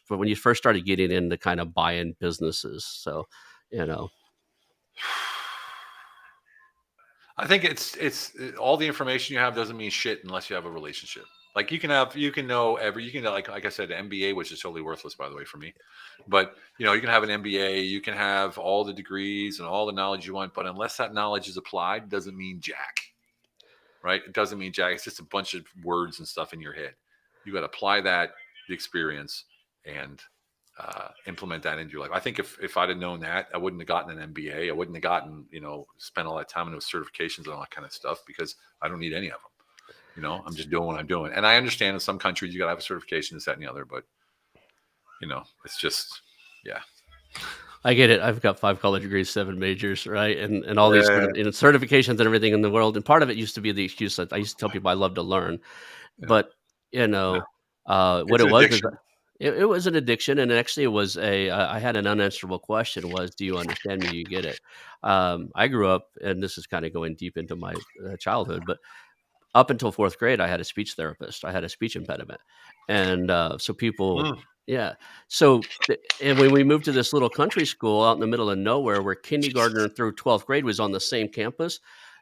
when you first started getting into kind of buying businesses? So, you know, I think all the information you have doesn't mean shit unless you have a relationship. Like you can know like I said, the MBA, which is totally worthless by the way for me. But you can have an MBA, you can have all the degrees and all the knowledge you want, but unless that knowledge is applied, doesn't mean jack. Right? It doesn't mean jack. It's just a bunch of words and stuff in your head. You got to apply the experience, and implement that into your life. I think if I'd have known that, I wouldn't have gotten an MBA. I wouldn't have gotten, spent all that time in those certifications and all that kind of stuff, because I don't need any of them. I'm just doing what I'm doing. And I understand in some countries you got to have a certification, this, that, and the other, but it's just, yeah. I get it. I've got 5 college degrees, 7 majors, right? And all these Yeah. certifications and everything in the world. And part of it used to be the excuse that I used to tell people I love to learn. Yeah. But, No, what it's it an was is addiction. it was an addiction. And actually, it was I had an unanswerable question was, do you understand me? You get it. I grew up, and this is kind of going deep into my childhood, but up until 4th grade, I had a speech therapist. I had a speech impediment. And so people, Mm, yeah. And when we moved to this little country school out in the middle of nowhere where kindergartner through 12th grade was on the same campus,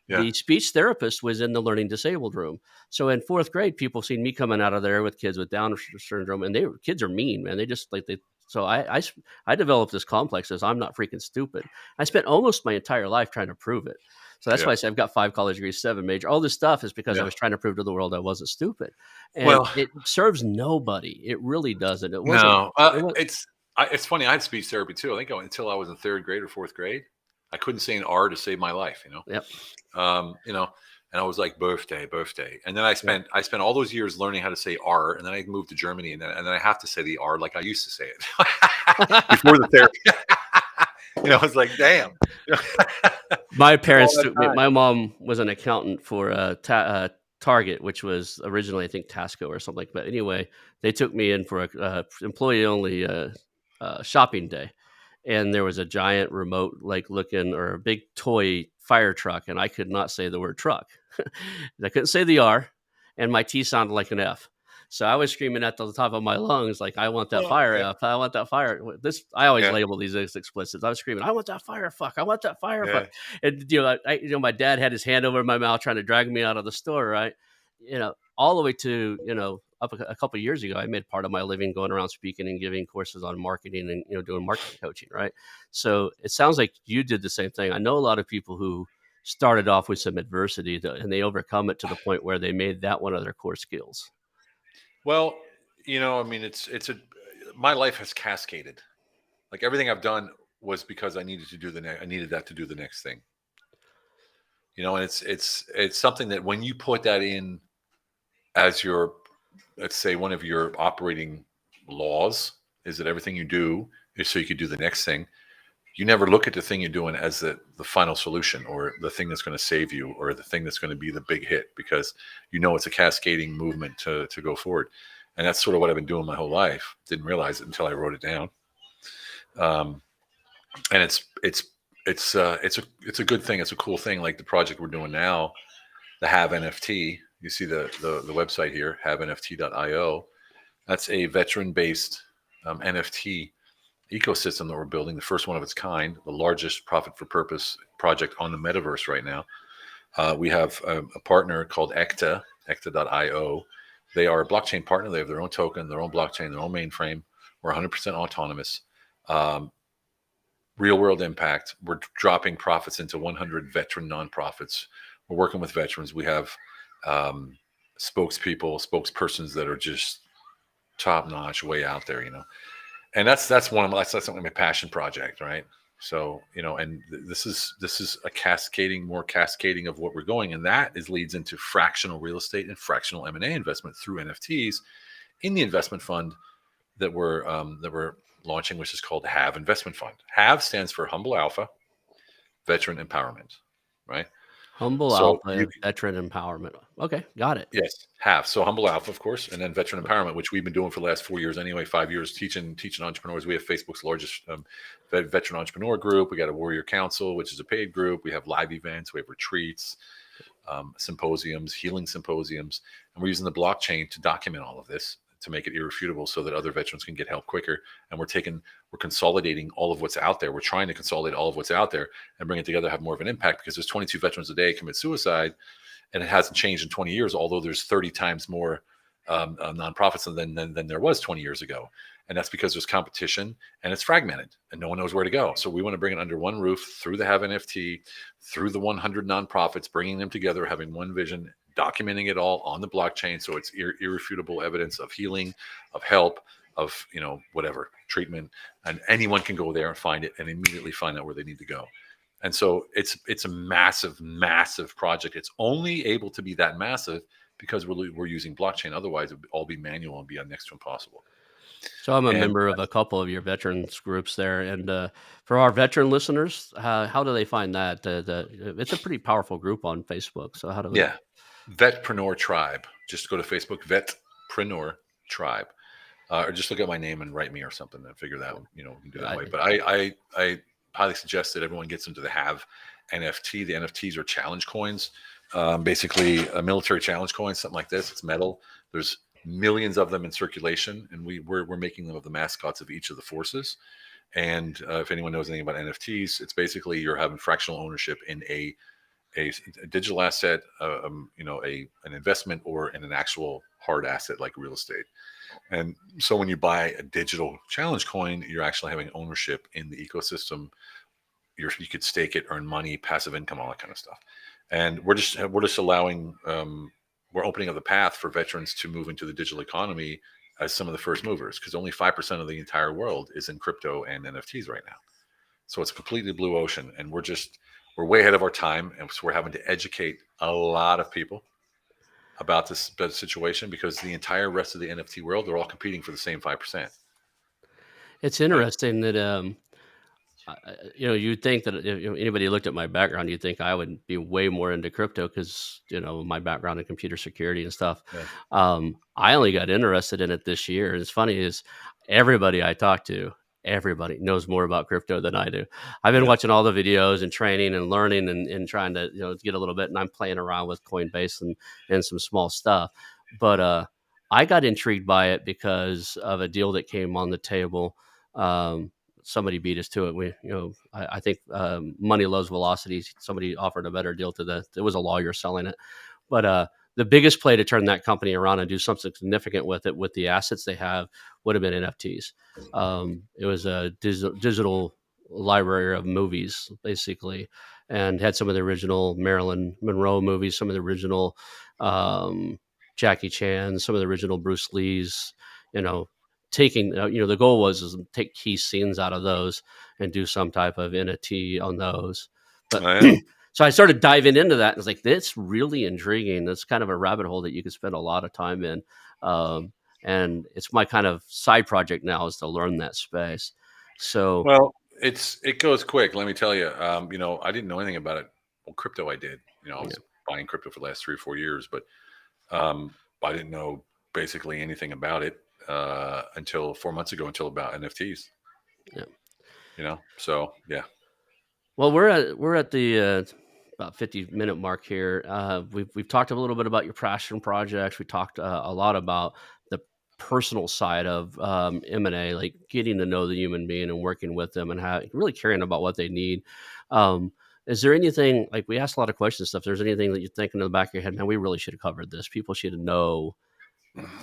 yeah. the speech therapist was in the learning disabled room. So in 4th grade, people seen me coming out of there with kids with Down syndrome, and kids are mean, man. They just like they. So I developed this complex as I'm not freaking stupid. I spent almost my entire life trying to prove it. So that's why Yeah. I say I've got 5 college degrees, 7 major. All this stuff is because I Yeah. was trying to prove to the world I wasn't stupid, and Well, it serves nobody. It really doesn't. It wasn't. no, It was. it's funny. I had speech therapy too. I think until I was in 3rd grade or 4th grade, I couldn't say an R to save my life. Yep. Um, you know, and I was like birthday, birthday, and then I spent all those years learning how to say R, and then I moved to Germany, and then I have to say the R like I used to say it before the therapy. I was like, damn. My All parents that took me. time. My mom was an accountant for Target, which was originally I think Tasco or something. But anyway, they took me in for a employee only shopping day, and there was a giant remote like looking or a big toy fire truck, and I could not say the word truck. I couldn't say the R, and my T sounded like an F. So I was screaming at the top of my lungs, like, I want that Oh, fire yeah. up. I want that fire. This, I always Yeah. label these as explicits. I was screaming, I want that fire fuck. I want that fire fuck. Yeah. And, my dad had his hand over my mouth trying to drag me out of the store, right? All the way to, up a couple of years ago, I made part of my living going around speaking and giving courses on marketing and, doing marketing coaching, right? So it sounds like you did the same thing. I know a lot of people who started off with some adversity and they overcome it to the point where they made that one of their core skills. Well, I mean, it's a my life has cascaded. Like everything I've done was because I needed to do I needed that to do the next thing. And it's something that when you put that in as your, let's say, one of your operating laws, is that everything you do is so you could do the next thing. You never look at the thing you're doing as the final solution or the thing that's going to save you or the thing that's going to be the big hit, because it's a cascading movement to go forward. And that's sort of what I've been doing my whole life. Didn't realize it until I wrote it down. And it's a good thing. It's a cool thing. Like the project we're doing now, the HAVE NFT. You see the website here, havenft.io. That's a veteran-based NFT ecosystem that we're building, the first one of its kind, the largest profit for purpose project on the Metaverse right now. We have a partner called ecta.io. They are a blockchain partner. They have their own token, their own blockchain, their own mainframe. We're 100% autonomous. Real world impact. We're dropping profits into 100 veteran nonprofits. We're working with veterans. We have spokespersons that are just top notch, way out there, and that's something my passion project, right? So and this is more cascading of what we're going, and that leads into fractional real estate and fractional M&A investment through NFTs in the investment fund that we're launching, which is called HAVE Investment Fund. HAVE stands for Humble Alpha Veteran Empowerment, right? Humble So you alpha, veteran empowerment. Okay, got it. Yes, have. So Humble Alpha, of course, and then Veteran Empowerment, which we've been doing for the last 4 years anyway, 5 years, teaching entrepreneurs. We have Facebook's largest veteran entrepreneur group. We got a Warrior Council, which is a paid group. We have live events. We have retreats, symposiums, healing symposiums, and we're using the blockchain to document all of this to make it irrefutable so that other veterans can get help quicker. And we're consolidating all of what's out there. We're trying to consolidate all of what's out there and bring it together, have more of an impact, because there's 22 veterans a day commit suicide, and it hasn't changed in 20 years, although there's 30 times more nonprofits than there was 20 years ago. And that's because there's competition and it's fragmented and no one knows where to go. So we want to bring it under one roof through the Have NFT, through the 100 nonprofits, bringing them together, having one vision, documenting it all on the blockchain. So it's irrefutable evidence of healing, of help, of, whatever treatment. And anyone can go there and find it and immediately find out where they need to go. And so it's a massive, massive project. It's only able to be that massive because we're using blockchain. Otherwise, it would all be manual and be next to impossible. So I'm a And member of a couple of your veterans groups there, and for our veteran listeners, how do they find that? It's a pretty powerful group on Facebook. So how do they? yeah, Vetpreneur Tribe. Just go to Facebook, Vetpreneur Tribe, or just look at my name and write me or something and figure that you can do that way. But I highly suggest that everyone gets into the Have NFT. The NFTs are challenge coins, basically a military challenge coin, something like this. It's metal. There's millions of them in circulation, and we're making them of the mascots of each of the forces. And if anyone knows anything about NFTs, it's basically you're having fractional ownership in a digital asset, an investment, or in an actual hard asset like real estate. And so when you buy a digital challenge coin, you're actually having ownership in the ecosystem. You could stake it, earn money, passive income, all that kind of stuff. And we're just allowing, we're opening up the path for veterans to move into the digital economy as some of the first movers, because only 5% of the entire world is in crypto and NFTs right now. So it's a completely blue ocean, and we're way ahead of our time, and so we're having to educate a lot of people about this situation, because the entire rest of the NFT world, they're all competing for the same 5%. It's Right? interesting that you'd think that if anybody looked at my background, you'd think I would be way more into crypto because my background in computer security and stuff. Yeah. I only got interested in it this year. And it's funny is everybody I talk to, everybody knows more about crypto than I do. I've been Yeah. watching all the videos and training and learning and trying to get a little bit. And I'm playing around with Coinbase and some small stuff, but I got intrigued by it because of a deal that came on the table. Um, Somebody beat us to it. I think money loves velocity. Somebody offered a better deal it was a lawyer selling it. But the biggest play to turn that company around and do something significant with it, with the assets they have, would have been NFTs. It was a digital library of movies, basically, and had some of the original Marilyn Monroe movies, some of the original um, Jackie Chan, some of the original Bruce Lee's. You know, taking the goal was is to take key scenes out of those and do some type of NFT on those. But Oh, yeah. so I started diving into that and it's like, that's really intriguing. That's kind of a rabbit hole that you could spend a lot of time in. Um, and it's my kind of side project now is to learn that space. So Well, it goes quick. Let me tell you. I didn't know anything about it. Well, crypto, I did. I yeah, was buying crypto for the last 3 or 4 years, but um, I didn't know basically anything about it until 4 months ago. Until about NFTs. yeah. So yeah. Well, we're at the about 50-minute mark here. We've talked a little bit about your passion projects. We talked a lot about the personal side of M&A, like getting to know the human being and working with them and how really caring about what they need. Um, is there anything, like, we asked a lot of questions stuff? If there's anything that you're thinking in the back of your head, man, we really should have covered this. People should know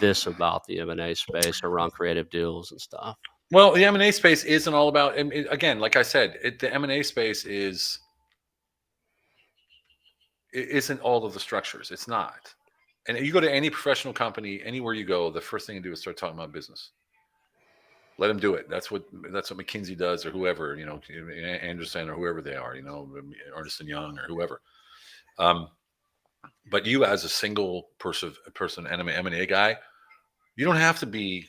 this about the M&A space around creative deals and stuff. Well, the M&A space isn't all about. And again, like I said, the M&A space isn't all of the structures. It's not. And you go to any professional company, anywhere you go, the first thing you do is start talking about business. Let them do it. That's what McKinsey does, or whoever, Anderson or whoever they are, Ernst and Young or whoever. Um, but you, as a single person M&A guy, you don't have to be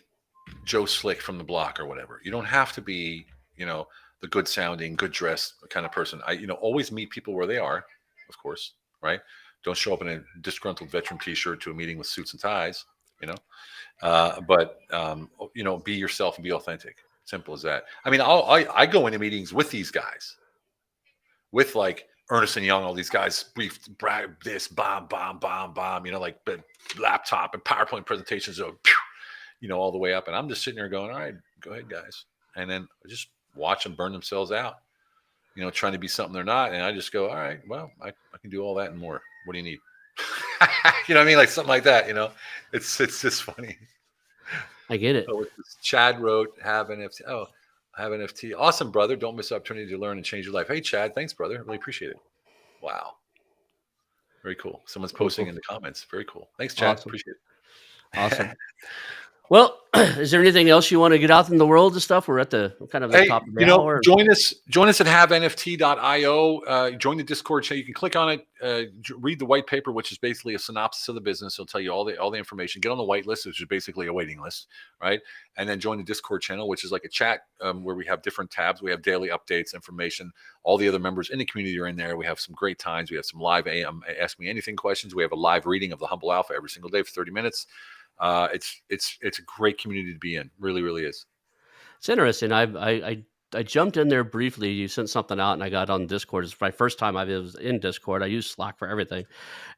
Joe Slick from the block or whatever. You don't have to be, the good sounding, good dressed kind of person. Always meet people where they are, of course, right? Don't show up in a disgruntled veteran T-shirt to a meeting with suits and ties, you know. But be yourself and be authentic. Simple as that. I mean, I go into meetings with these guys, with like Ernest and Young, all these guys briefed this bomb, bomb, bomb, bomb, like the laptop and PowerPoint presentations of, all the way up. And I'm just sitting there going, all right, go ahead, guys. And then I just watch them burn themselves out, trying to be something they're not. And I just go, all right, well, I can do all that and more. What do you need? You know what I mean? Like something like that, it's just funny. I get it. Oh, Chad wrote, "Have NFT." Oh, have NFT. Awesome, brother. Don't miss the opportunity to learn and change your life. Hey, Chad. Thanks, brother. Really appreciate it. Wow. Very cool. Someone's Cool, posting cool. in the comments. Very cool. Thanks, Chad. Awesome. Appreciate it. Awesome. Well, is there anything else you want to get out in the world and stuff? We're at the kind of the Hey, top of the hour. join us at havenft.io. Join the Discord channel. You can click on it, read the white paper, which is basically a synopsis of the business. It'll tell you all the information. Get on the white list, which is basically a waiting list, right? And then join the Discord channel, which is like a chat where we have different tabs. We have daily updates, information. All the other members in the community are in there. We have some great times. We have some live Ask Me Anything questions. We have a live reading of the Humble Alpha every single day for 30 minutes. It's a great community to be in. Really, really is. It's interesting. I jumped in there briefly. You sent something out, and I got on Discord. It's my first time I was in Discord. I use Slack for everything,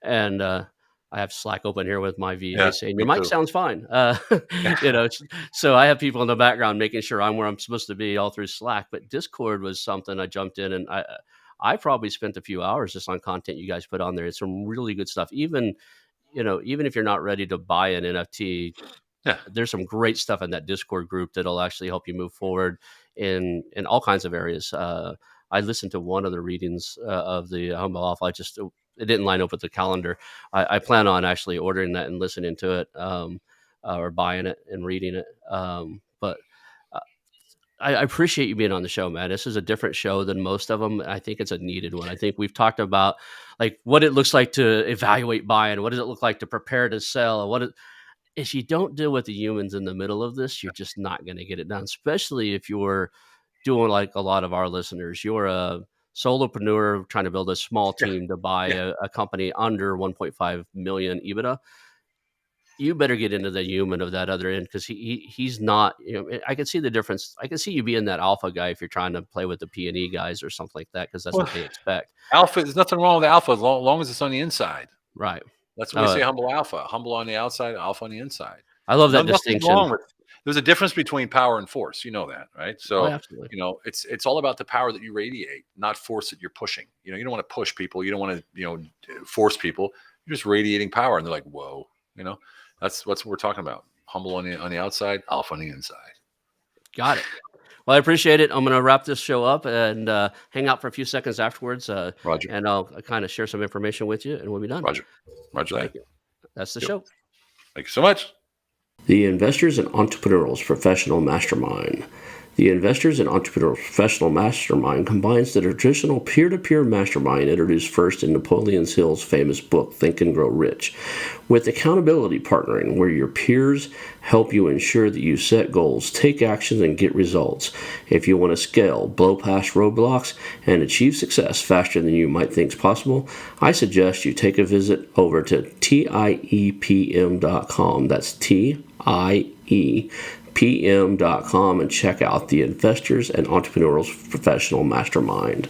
and I have Slack open here with my VA Yeah, saying your me mic too. sounds fine. Yeah. So I have people in the background making sure I'm where I'm supposed to be all through Slack. But Discord was something I jumped in, and I probably spent a few hours just on content you guys put on there. It's some really good stuff. Even if you're not ready to buy an NFT, Yeah. there's some great stuff in that Discord group that'll actually help you move forward in all kinds of areas. I listened to one of the readings of the Humble Alpha. It didn't line up with the calendar. I plan on actually ordering that and listening to it, or buying it and reading it. But uh, I appreciate you being on the show, man. This is a different show than most of them. I think it's a needed one. I think we've talked about like what it looks like to evaluate buying, what does it look like to prepare to sell, if you don't deal with the humans in the middle of this, you're just not going to get it done, especially if you're doing like a lot of our listeners. You're a solopreneur trying to build a small Yeah. team to buy Yeah. a company under 1.5 million EBITDA. You better get into the human of that other end because he's not. I can see the difference. I can see you being that alpha guy if you're trying to play with the P&E guys or something like that because that's Well, what they expect. alpha, there's nothing wrong with alpha as long as it's on the inside. Right. That's when we say Uh, humble alpha. Humble on the outside, alpha on the inside. I love that Nothing's distinction. wrong with. There's a difference between power and force. You know that, right? Oh, So absolutely. it's all about the power that you radiate, not force that you're pushing. You don't want to push people. You don't want to force people. You're just radiating power, and they're like, whoa. That's what we're talking about. Humble on the outside, alpha on the inside. Got it. Well, I appreciate it. I'm gonna wrap this show up and, hang out for a few seconds afterwards, Roger, and I'll kinda share some information with you, and we'll be done. Roger, Roger that. Thank you. That's the Yep. show. Thank you so much. The Investors and Entrepreneurs Professional Mastermind. The Investors and Entrepreneurs Professional Mastermind combines the traditional peer-to-peer mastermind introduced first in Napoleon Hill's famous book, Think and Grow Rich, with accountability partnering, where your peers help you ensure that you set goals, take actions, and get results. If you want to scale, blow past roadblocks, and achieve success faster than you might think is possible, I suggest you take a visit over to tiepm.com. That's tiepm.com and check out the Investors and Entrepreneurs Professional Mastermind.